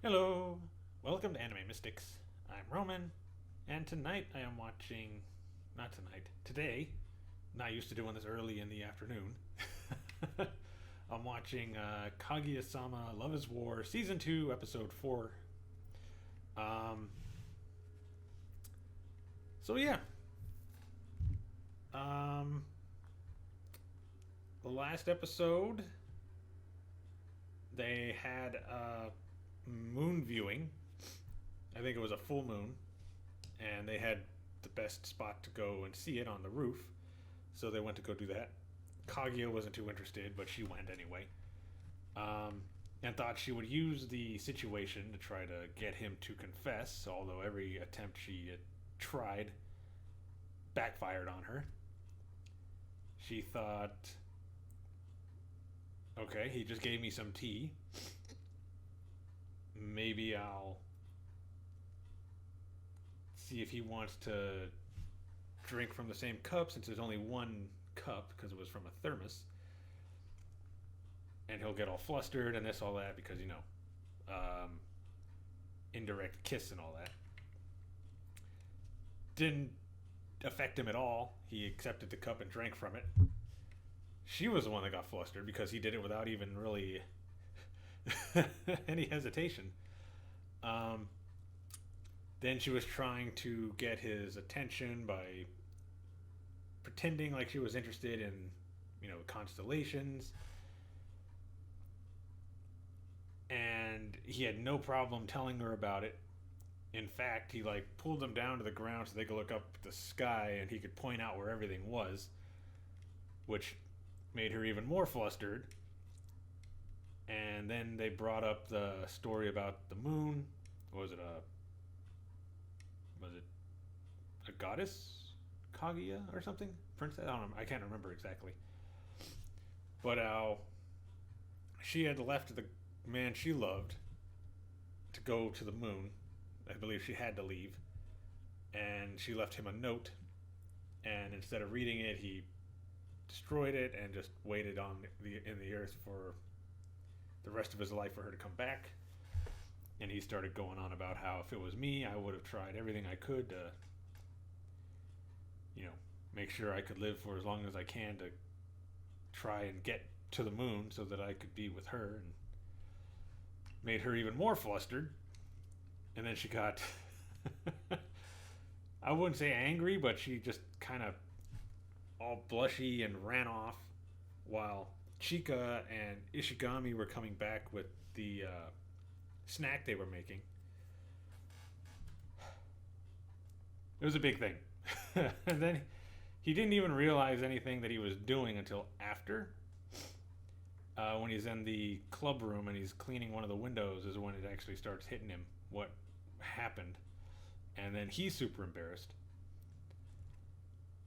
Hello, welcome to Anime Mystics. I'm Roman, and tonight I am watching. Not tonight, today. Not used to doing this early in the afternoon. I'm watching Kaguya-Sama Love is War, Season 2, Episode 4. Um, so, yeah. Um, the last episode, they had a moon viewing. I think it was a full moon, and they had the best spot to go and see it on the roof. So they went to go do that. Kaguya wasn't too interested, but she went anyway. And thought she would use the situation to try to get him to confess, although every attempt she had tried backfired on her. She thought, okay, he just gave me some tea. Maybe I'll see if he wants to drink from the same cup since there's only one cup because it was from a thermos. And he'll get all flustered and this, all that, because, um, indirect kiss and all that. Didn't affect him at all. He accepted the cup and drank from it. She was the one that got flustered because he did it without even really any hesitation. Um, then she was trying to get his attention by pretending like she was interested in, constellations. And he had no problem telling her about it. In fact, he like pulled them down to the ground so they could look up at the sky and he could point out where everything was, which made her even more flustered. And then they brought up the story about the moon. Was it a goddess, Kaguya or something? Princess? I don't know. I can't remember exactly. But how she had left the man she loved to go to the moon. I believe she had to leave, and she left him a note. And instead of reading it, he destroyed it and just waited on the earth for the rest of his life for her to come back. And he started going on about how if it was me, I would have tried everything I could to, make sure I could live for as long as I can to try and get to the moon so that I could be with her, and made her even more flustered. And then she got, I wouldn't say angry, but she just kind of all blushy and ran off while Chika and Ishigami were coming back with the snack they were making. It was a big thing. And then he didn't even realize anything that he was doing until after. When he's in the club room and he's cleaning one of the windows, is when it actually starts hitting him what happened. And then he's super embarrassed.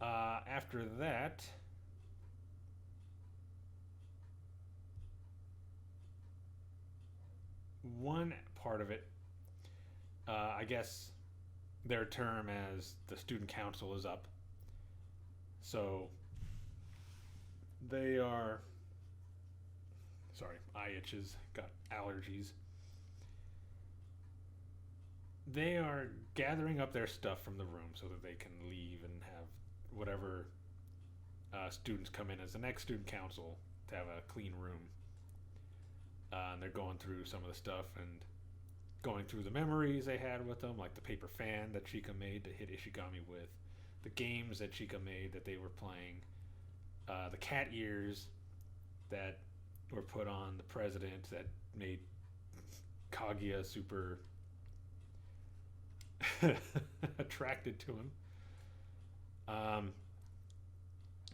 After that, one part of it, I guess their term as the student council is up. So they are. Sorry, eye itches, got allergies. They are gathering up their stuff from the room so that they can leave and have whatever students come in as the next student council to have a clean room. And they're going through some of the stuff and going through the memories they had with them, like the paper fan that Chika made to hit Ishigami with, the games that Chika made that they were playing, the cat ears that were put on the president that made Kaguya super attracted to him.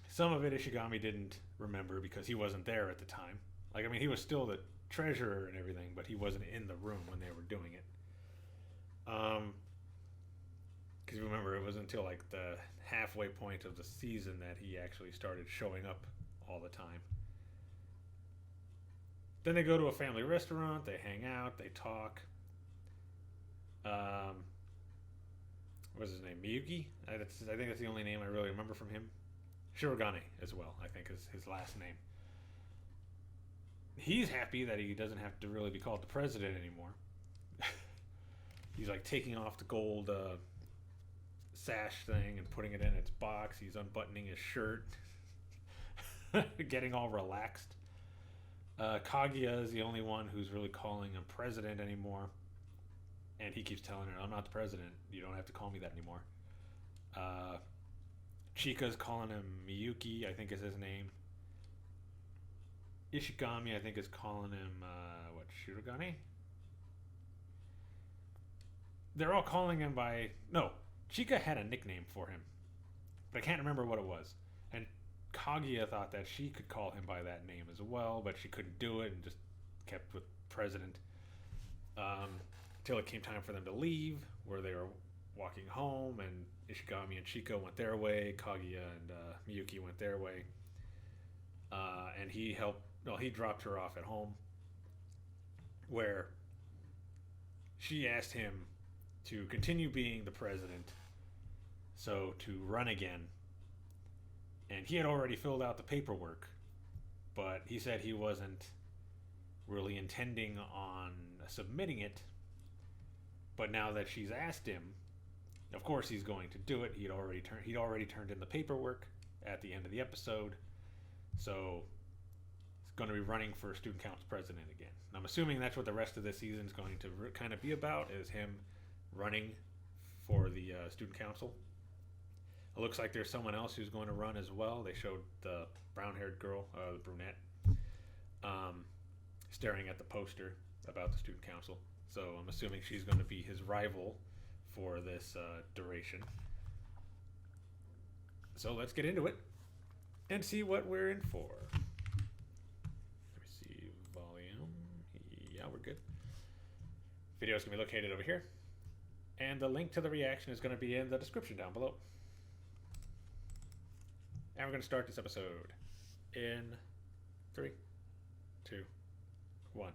Some of it Ishigami didn't remember because he wasn't there at the time. Like, I mean, he was still the treasurer and everything, but he wasn't in the room when they were doing it. Because remember, it was until like the halfway point of the season that he actually started showing up all the time. Then they go to a family restaurant, they hang out, they talk. Um, what's his name? Miyuki? I think that's the only name I really remember from him. Shirogane as well, I think is his last name. He's happy that he doesn't have to really be called the president anymore. He's like taking off the gold sash thing and putting it in its box. He's unbuttoning his shirt, getting all relaxed. Kaguya is the only one who's really calling him president anymore. And he keeps telling her, I'm not the president. You don't have to call me that anymore. Uh, Chika's calling him Miyuki, I think is his name. Ishigami, I think, is calling him, Shirogane? They're all calling him by. No, Chika had a nickname for him, but I can't remember what it was. And Kaguya thought that she could call him by that name as well, but she couldn't do it and just kept with president. Till it came time for them to leave, where they were walking home, and Ishigami and Chika went their way, Kaguya and Miyuki went their way. And he helped. Well, he dropped her off at home, where she asked him to continue being the president, so to run again. And he had already filled out the paperwork, but he said he wasn't really intending on submitting it. But now that she's asked him, of course he's going to do it. He'd already turned in the paperwork at the end of the episode, so he's going to be running for student council president again. And I'm assuming that's what the rest of this season is going to kind of be about, is him running for the student council. It looks like there's someone else who's going to run as well. They showed the brown-haired girl, the brunette, staring at the poster about the student council. So I'm assuming she's going to be his rival for this duration. So let's get into it and see what we're in for. Let me see, volume. Yeah, we're good. Video is going to be located over here. And the link to the reaction is going to be in the description down below. And we're going to start this episode in 3, 2, 1.